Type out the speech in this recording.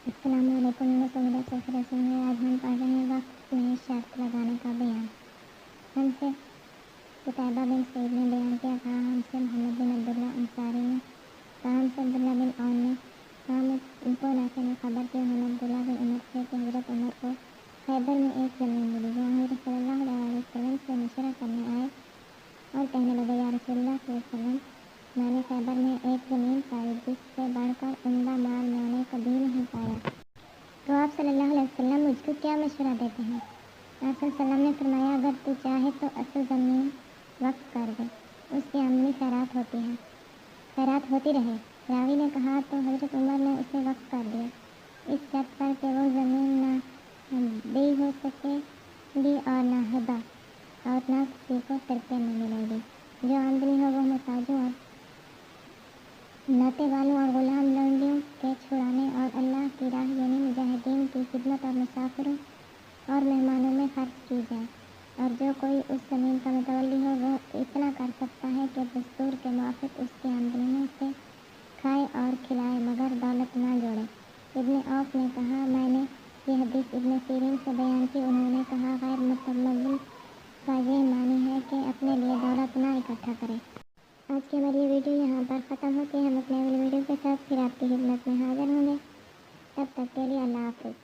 السلام علیکم، میں سمیرہ چوکھی رسول ہے۔ آج ہم پڑھ رہے ہیں وقت میں شرط لگانے کا بیان۔ ہم سے قتیبہ بن سعید نے بیان کیا، کہا ہم سے محمد بن عبداللہ انصاری نے کہا ہم سے عبداللہ بن عون نے کہا ان کو نافع نے خبر کی انہوں نے عبداللہ بن عمر سے کہ حضرت عمر کو خیبر میں ایک زمین ملی۔ وہ حضرت صلی اللہ علیہ وسلم سے مشورہ کرنے آئے اور کہنے لگے، یا رسول اللہ صلی اللہ علیہ وسلم، میں نے خیبر میں ایک زمین پائی جس سے بڑھ کر عمدہ مال میں نے کبھی نہیں پایا، تو آپ صلی اللہ علیہ وسلم مجھ کو کیا مشورہ دیتے ہیں؟ آپ صلی اللہ علیہ وسلم نے فرمایا، اگر تو چاہے تو اصل زمین وقف کر دے، اس کی آمدنی خیرات ہوتی رہے۔ راوی نے کہا تو حضرت عمر نے اسے وقف کر دیا، اس شرط پر کہ وہ زمین نہ بیع ہو سکے گی اور نہ ہبہ، اور نہ کسی کو فرقے میں ملے گی۔ جو آمدنی ہو وہ محتاجوں اور ناطے والوں اور غلام لونڈیوں کے چھڑانے اور اللہ کی راہ یعنی مجاہدین کی خدمت اور مسافروں اور مہمانوں میں خرچ کی جائے، اور جو کوئی اس زمین کا متولی ہو وہ اتنا کر سکتا ہے کہ دستور کے موافق اس کی آمدنی میں سے کھائے اور کھلائے مگر دولت نہ جوڑے۔ ابن عوف نے کہا، میں نے یہ حدیث ابن سیرین سے بیان کی، انہوں نے کہا، غیر متمول کا یہ معنی ہے کہ اپنے لیے دولت نہ اکٹھا کرے۔ آج کی ہماری یہ ویڈیو یہاں پر ختم ہوتی ہے۔ ہم اپنے اگلی ویڈیو کے ساتھ پھر آپ کی خدمت میں حاضر ہوں گے۔ تب تک کے لیے اللہ حافظ۔